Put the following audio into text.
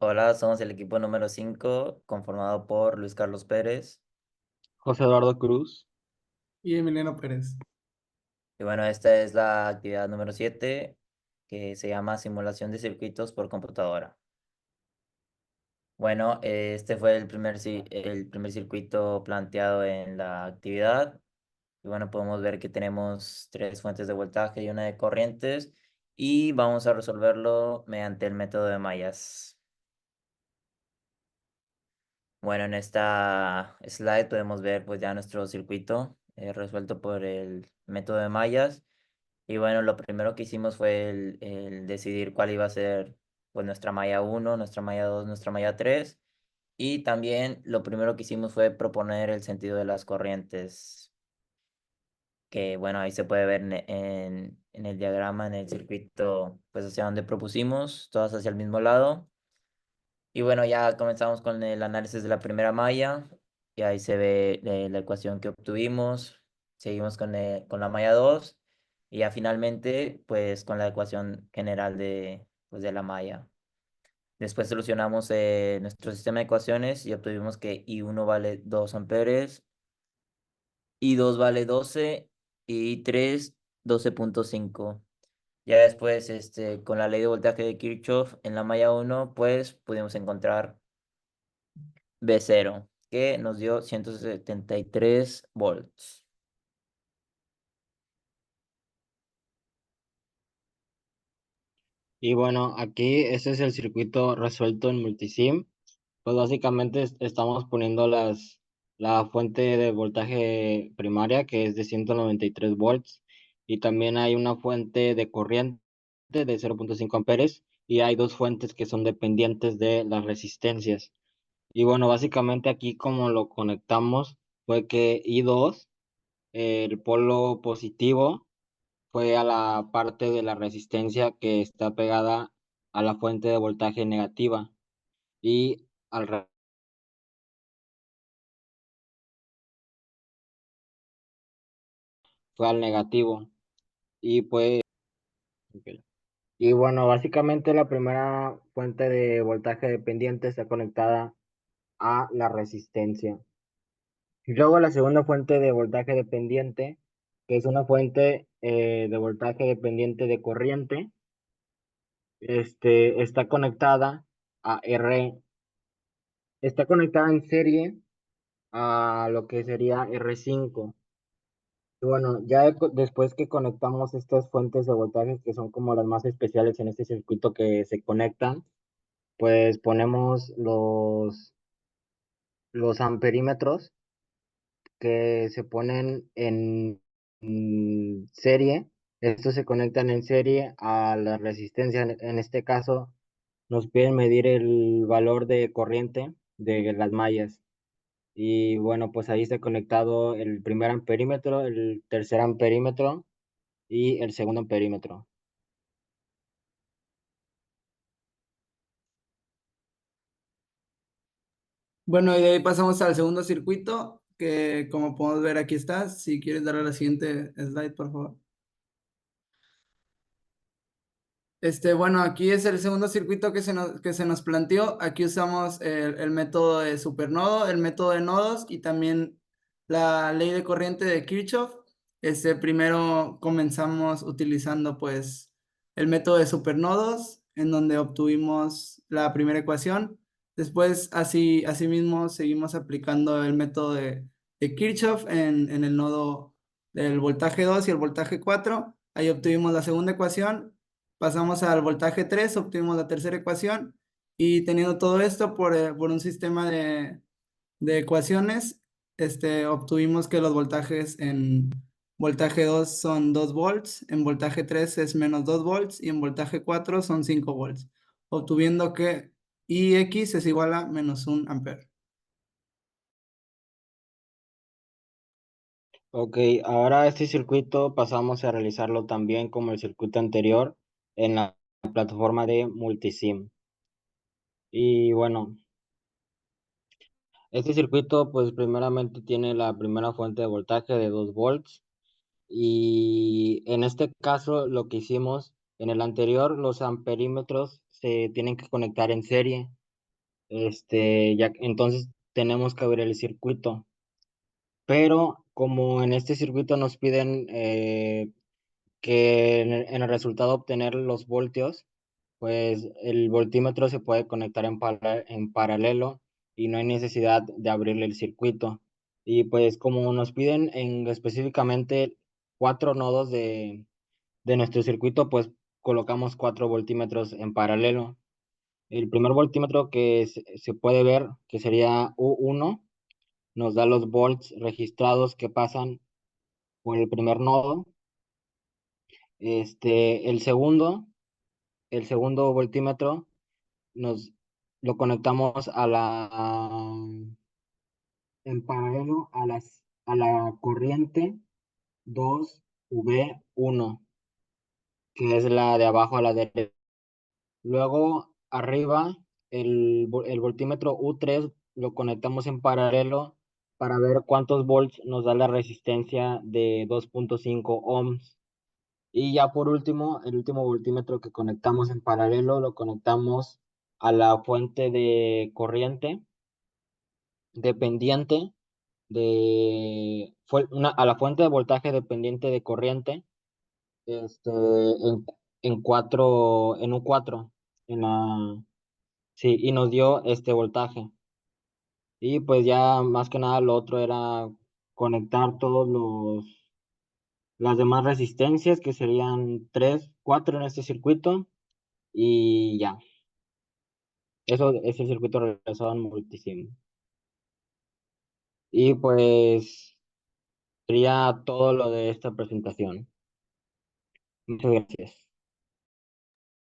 Hola, somos el equipo número 5, conformado por Luis Carlos Pérez. José Eduardo Cruz. Y Emiliano Pérez. Y bueno, esta es la actividad número 7, que se llama simulación de circuitos por computadora. Bueno, este fue el primer circuito planteado en la actividad. Y bueno, podemos ver que tenemos tres fuentes de voltaje y una de corrientes. Y vamos a resolverlo mediante el método de mallas. Bueno, en esta slide podemos ver pues ya nuestro circuito resuelto por el método de mallas. Y bueno, lo primero que hicimos fue el decidir cuál iba a ser pues nuestra malla uno, nuestra malla 2, nuestra malla 3. Y también lo primero que hicimos fue proponer el sentido de las corrientes, que bueno, ahí se puede ver en el diagrama, en el circuito, pues hacia donde propusimos, todas hacia el mismo lado. Y bueno, ya comenzamos con el análisis de la primera malla y ahí se ve la ecuación que obtuvimos. Seguimos con la malla 2 y ya finalmente pues con la ecuación general pues, de la malla. Después solucionamos nuestro sistema de ecuaciones y obtuvimos que I1 vale 2 amperes, I2 vale 12 y 3 12,5. Ya después, con la ley de voltaje de Kirchhoff en la malla uno pues pudimos encontrar B0, que nos dio 173 volts. Y bueno, aquí este es el circuito resuelto en multisim. Pues básicamente estamos poniendo la fuente de voltaje primaria, que es de 193 volts, y también hay una fuente de corriente de 0,5 amperes, y hay dos fuentes que son dependientes de las resistencias. Y bueno, básicamente aquí como lo conectamos fue que I2, el polo positivo, fue a la parte de la resistencia que está pegada a la fuente de voltaje negativa, y al fue al negativo. Y pues, ok. Y bueno, básicamente la primera fuente de voltaje dependiente está conectada a la resistencia. Y luego la segunda fuente de voltaje dependiente, que es una fuente de voltaje dependiente de corriente, está conectada a R, está conectada en serie a lo que sería R5. Y bueno, después que conectamos estas fuentes de voltaje, que son como las más especiales en este circuito que se conectan, pues ponemos los amperímetros que se ponen en serie. Estos se conectan en serie a la resistencia. En este caso, nos piden medir el valor de corriente de las mallas. Y bueno, pues ahí está conectado el primer amperímetro, el tercer amperímetro y el segundo amperímetro. Bueno, y de ahí pasamos al segundo circuito, que como podemos ver aquí está. Si quieres darle a la siguiente slide, por favor. Bueno, aquí es el segundo circuito que se nos planteó. Aquí usamos el método de supernodo, el método de nodos y también la ley de corriente de Kirchhoff. Primero comenzamos utilizando pues el método de supernodos, en donde obtuvimos la primera ecuación. Después, asimismo, seguimos aplicando el método de Kirchhoff en el nodo del voltaje 2 y el voltaje 4. Ahí obtuvimos la segunda ecuación. Pasamos al voltaje 3, obtuvimos la tercera ecuación y teniendo todo esto por un sistema de ecuaciones, obtuvimos que los voltajes en voltaje 2 son 2 volts, en voltaje 3 es menos 2 volts y en voltaje 4 son 5 volts, obtuviendo que Ix es igual a menos 1 amper. Ok, ahora este circuito pasamos a realizarlo también como el circuito anterior en la plataforma de Multisim. Y bueno, este circuito pues primeramente tiene la primera fuente de voltaje de 2 volts, y en este caso lo que hicimos en el anterior, los amperímetros se tienen que conectar en serie. ya entonces tenemos que abrir el circuito. Pero como en este circuito nos piden que en el resultado obtener los voltios, pues el voltímetro se puede conectar en paralelo y no hay necesidad de abrirle el circuito. Y pues como nos piden específicamente 4 nodos de nuestro circuito, pues colocamos 4 voltímetros en paralelo. El primer voltímetro que se puede ver, que sería U1, nos da los volts registrados que pasan por el primer nodo. El segundo voltímetro nos lo conectamos en paralelo a la corriente 2V1, que es la de abajo a la derecha. Luego, arriba, el voltímetro U3 lo conectamos en paralelo para ver cuántos volts nos da la resistencia de 2.5 ohms. Y ya por último, el último voltímetro que conectamos en paralelo lo conectamos a la fuente de corriente dependiente a la fuente de voltaje dependiente de corriente, este, en U4, en la, sí, y nos dio este voltaje. Y pues ya más que nada lo otro era conectar las demás resistencias, que serían 3, 4 en este circuito, y ya. Eso es el circuito realizado en multisim. Y pues sería todo lo de esta presentación. Muchas gracias.